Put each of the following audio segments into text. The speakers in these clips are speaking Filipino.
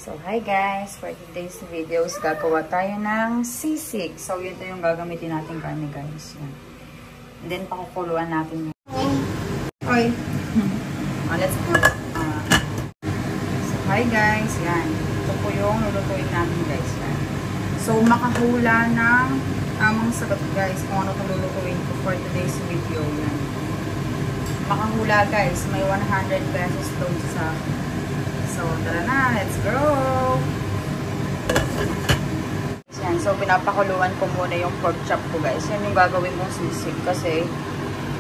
So, hi guys! For today's videos, gagawa tayo ng sisig. So, yun yung gagamitin natin karne guys. Yan. And then, pakukuluan natin yun. Oy! Let's go! So, hi guys! Yan. Ito po yung lulutuin natin guys. Yan. So, makahula ng tamang sagot guys kung ano itong lulutuin ko for today's video. Yan. Makahula guys. May 100 pesos load sa so, tara na. Let's go! Yan. So, pinapakuluan ko muna yung pork chop ko, guys. Yan yung gagawin kong sisig kasi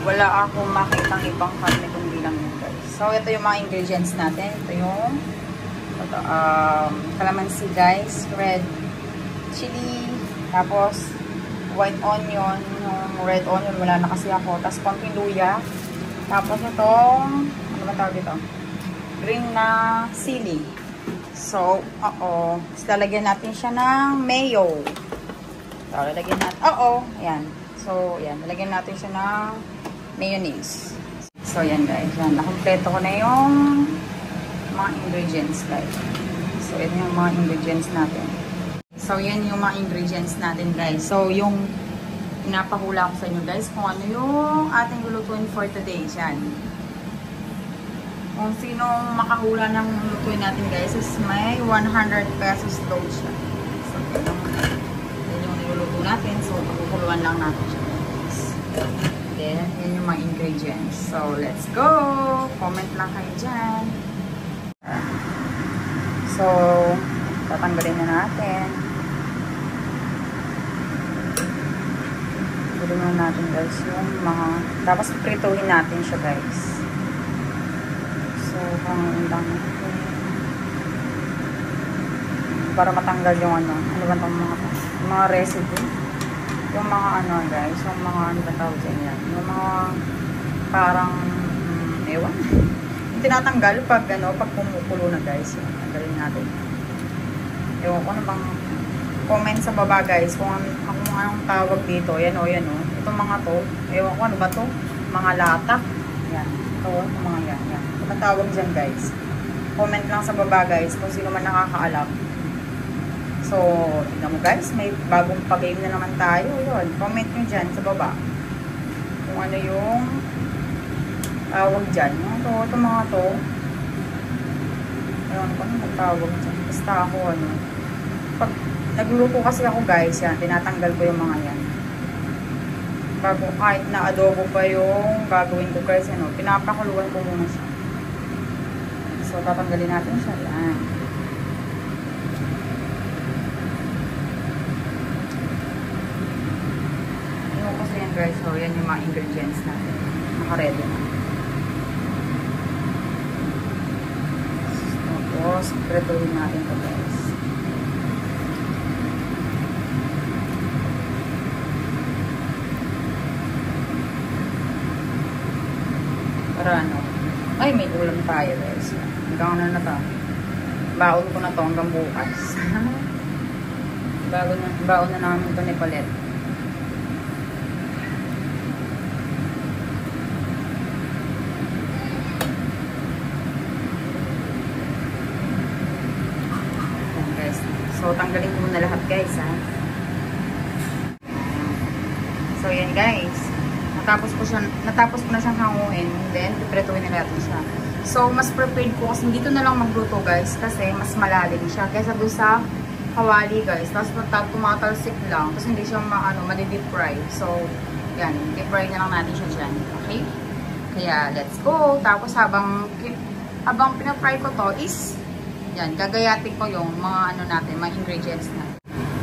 wala akong makitang ibang karne kundi lang yun, guys. So, ito yung mga ingredients natin. Ito yung calamansi, guys. Red chili. Tapos, white onion. Yung red onion, wala na kasi ako. Tapos, konting luya. Tapos, itong, ano ba tawag ito? Green na sili. So, lalagyan natin siya ng mayo. So, lalagyan natin, ayan. So, ayan, lalagyan natin siya ng mayonnaise. So, ayan guys, yan. Nakompleto ko na yung mga ingredients guys. So, yan yung mga ingredients natin. So, yan yung mga ingredients natin guys. So, yung pinapahula ko sa inyo guys kung ano yung ating lulutuin for today. Yan. Kung sinong makahula ng lutuin natin guys is may 100 pesos load siya. So, yan yung niluluto natin. So, pakukuluan lang natin siya guys. Then, yan yung mga ingredients. So, let's go! Comment lang kayo dyan. So, tatanggalin na natin. Tanggalin na natin guys yung mga... Tapos, prituhin natin siya guys. So, hanggang lang para matanggal yung ano ba itong mga residue, yung mga ano guys, yung mga ano ba tawag dyan yan, yung mga parang ewan, yung tinatanggal pag kumukulo na guys, yun, tanggalin natin. Ewan ko na bang comment sa baba guys kung anong tawag dito, yan o, itong mga to, ewan ko ano ba to, mga latak, yan, ito, yung mga yan. Tawag dyan guys. Comment lang sa baba guys kung sino man nakakaalam. So, tignan mo guys, may bagong pag-game na naman tayo. Yun, comment nyo dyan sa baba kung ano yung tawag dyan. Ito mga to. Ayun, kung ano tawag dyan. Basta ako pag nagluluto kasi ako guys, yan, tinatanggal ko yung mga yan. Bago kahit na adobo pa yung gagawin ko guys, pinapakuluan ko muna siya. So, tatanggalin natin siya. Yan. Yung kasi yan guys. So, yan yung mga ingredients natin. Naka-ready na. Tapos, prituhin natin ito guys. Para ano? Ay, may ulam tayo guys. Hanggang ano na to. Baon ko na to hanggang bukas. Baon na namin ito ni Palet. Ayan guys. So, tanggalin ko muna lahat guys ha. So, yan guys. Natapos ko na siyang hanguin. Then, piprituhin na natin siya. So, mas prepared ko kasi dito na lang magluto guys kasi mas malalim siya kaysa doon sa kawali guys. Tapos tumatalsik lang. Tapos hindi siya madi-deep fry. So, yan. Deep fry na lang natin siya dyan. Okay? Kaya, let's go. Tapos habang pinafry ko to is yan. Gagayatin ko yung mga mga ingredients na.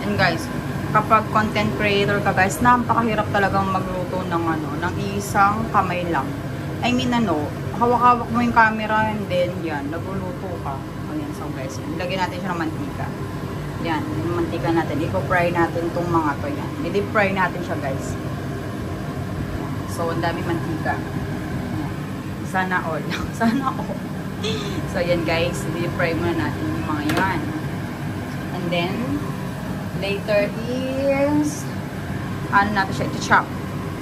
And guys, kapag content creator ka guys, napakahirap talagang magluto ng ng isang kamay lang. I mean hawak-hawak mo yung camera and then yan, nagluluto ka. Ayan, so guys, yan. Ilagyan natin siya ng mantika. Yan, yung mantika natin. I-fry natin itong mga to yan. I-deep fry natin siya guys. Yan. So, ang daming mantika. Yan. Sana all. Sana all. So, yan guys, i-deep fry muna natin yung mga yan. And then, later is natin siya i-chop.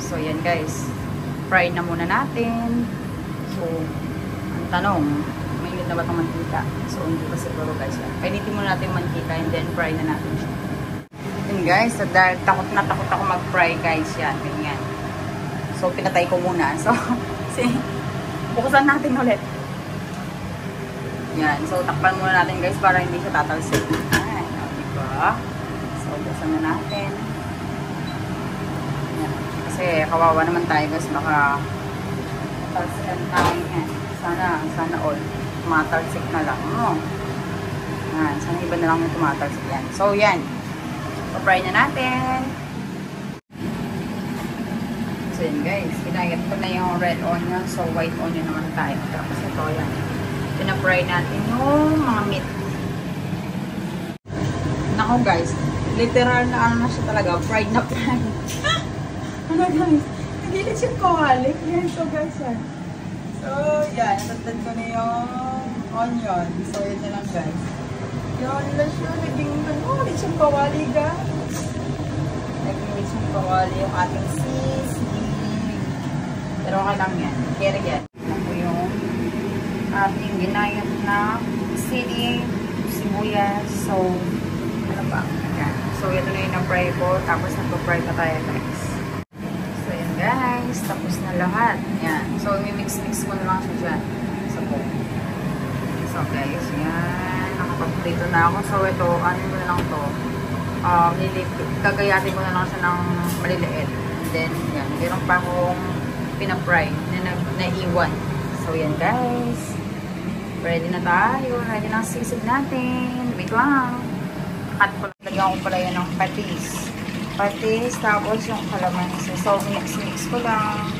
So, yan guys. Fry na muna natin. So, ang tanong, mainit na ba itong mantika? So, hindi pa siguro guys yan. Painitin muna natin yung mantika and then fry na natin siya. Yun guys, so dahil takot na takot ako mag-fry guys yan. Ganyan. So, pinatay ko muna. So, buksan natin ulit. Yan. So, takpan muna natin guys para hindi siya tatalsik. Ayan. Diba? So, buksan na natin. Yan. Kasi kawawa naman tayo guys. Baka tatalsikan tayo yan. Sana all. Tumatalsik na lang. Yan. Sana iba na lang yung tumatalsik yan. So, yan. Pa-fry na natin. So, yan guys. Kinayat ko na yung red onion. So, white onion naman tayo. Tapos ito yan. Pina-fry natin yung mga meat. Nako guys. Literal na ano na siya talaga. Fried na fried. Ano guys? Nagilid siya kawalik. Yan. So guys yan. So, yan. Natagtad ko na yung onion. So, yun na lang guys. Yan na siya. Naging ulit siyang kawali guys. Naging siyang kawali yung ating sisig. Pero okay lang yan. Kaya yan. Ako yung ating ginayat na sili, sibuyas. So, ano ba? Yan. So, ito na yung na-fry ko. Tapos nagpa-fry pa tayo guys. So, yan guys. Tapos na lahat. Yan. So, mimix-mix ko na lang siya dyan. Sa bowl. So, guys. Yan. Nakapag-prito na ako. So, ito. Ano mo na lang to. Gagayatin ko na lang siya ng maliliit. And then, yan. Meron pa akong pinapry na naiwan. So, yan guys. Ready na tayo. Ready na ang sisig natin. Wait lang. Cut ko. Lagyan ko pala yan ng patis. Patis. Tapos yung kalamansi. So, mix-mix ko lang.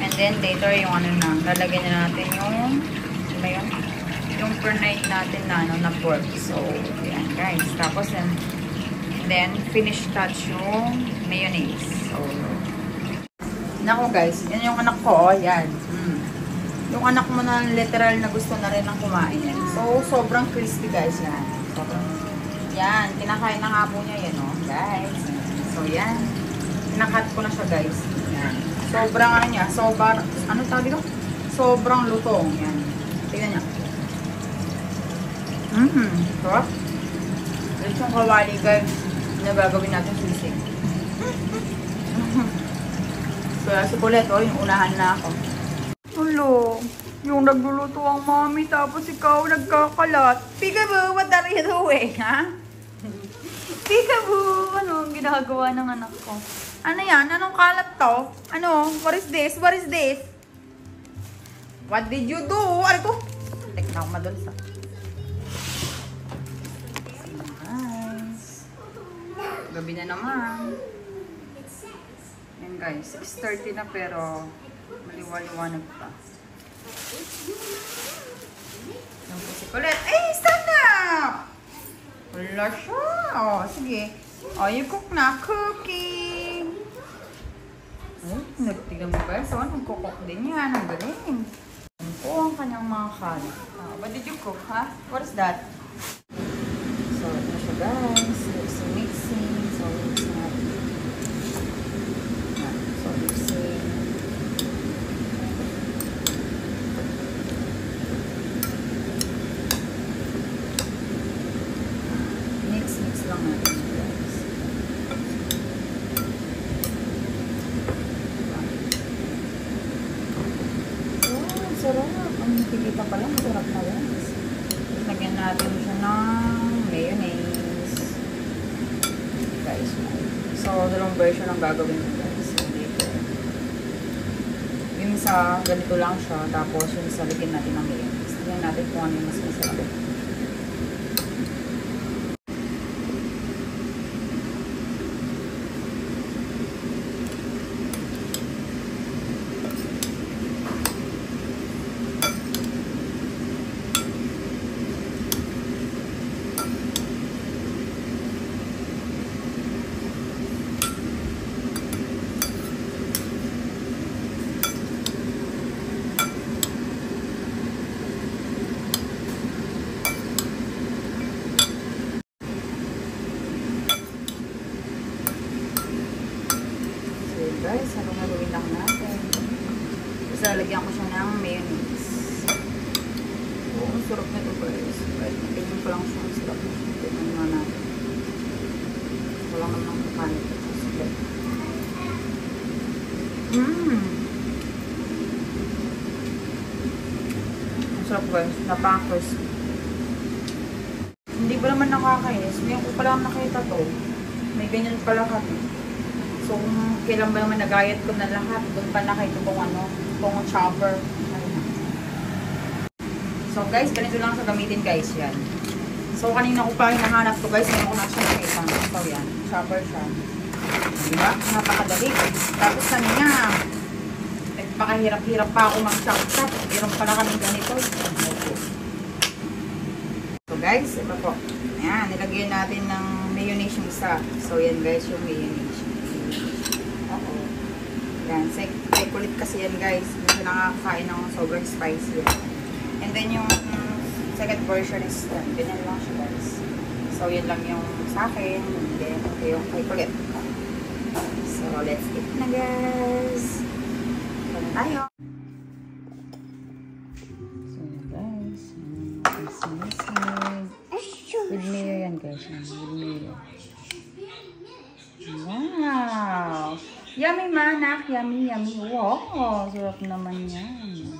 And then, later yung ano na. Lalagyan na natin yung ano ba yun? Yung pernite natin na ano na pork. So, yan guys. Tapos, and then, finish touch yung mayonnaise. So, nako guys. Yan yung anak ko. Yan. Yung anak mo na literal na gusto na rin ng kumain yan. So, sobrang crispy guys yan. Sobrang, yan. Kinakain na nga po niya yan, oh, guys. So, yan. Kinakat ko na siya guys. Yan. Sobrang ano niya. Sobrang, ano tawag dito? Sobrang lutong. Yan. Tingnan niya. Sarap. Ito yung kawali guys. Na gagawin natin sisig. Kaya si Colette, oh, yung unahan na ako. Hello, yung nagluluto ang mommy tapos ikaw nagkakalat. Peekaboo, what are you doing, ha? Peekaboo, ano ang ginagawa ng anak ko? Ano yan? Anong kalat to? Ano? What is this? What is this? What did you do? Ano ko? Tek na ako madulsa. Nice. Gabi na naman. Yan guys, 6:30 na pero maliwaliwanag pa. Yung po si Colette. Ay, stand up! Wala siya. O, sige. O, you cook na. Cooking! Ay, nagtignan mo guys. O, nagkukok din yan. Ang galing. Yan po ang kanyang mga kalat. What did you cook, ha? What is that? So, ito na siya guys. There's some mixing. So, it's not. So, mixing. Mix lang natin guys. Oh, sarap. Ang tikita pala. Masarap na guys. Lagyan natin siya ng mayonnaise. Guys. So, dalawang version ang gagawin ko guys. Dito. Yung isa, ganito lang siya. Tapos yung isa, lagyan natin ng mayonnaise. Tignan natin kung ano yung mas masarap. Guys, ano nga gawin lang natin? Tapos lalagyan ko siya ng mayonnaise. pa lang siya. Sarap. Tignan nga natin. Wala naman kapalit. Sige. Ang sarap guys. Napaka-crispy. Hindi ba naman nakakainis? Ngayon ko pala nakita to. May ganyan pala kami. So, kung kailan ba naman nagayat ko na lahat, doon pa nakita kung ano, kung chopper. So, guys, ganito lang sa gamitin, guys, yan. So, kanina ko pa hinahanap ko, guys, ngayon ko na siya nakita. So, yan, chopper siya. Diba? Napakadali. Tapos kanina, nagpakahirap-hirap pa ako mag-chop-chop. Meron pala kami ganito. So, guys, ito po. Ayan, nilagyan natin ng mayonnaise yung isa. So, yan, guys, yung mayonnaise. Yan, kulit kasi yan guys. Hindi sila nakakain ng sobrang spicy yan. And then yung second version is yan. Ganyan lang siya guys. So yun lang yung sa akin. And then ito yung kulit. So let's eat na guys. Ito na tayo. So yan guys. With mayo yan guys. With mayo. Wow! Yummy manak! Yummy, yummy. Wow! Sarap naman yan.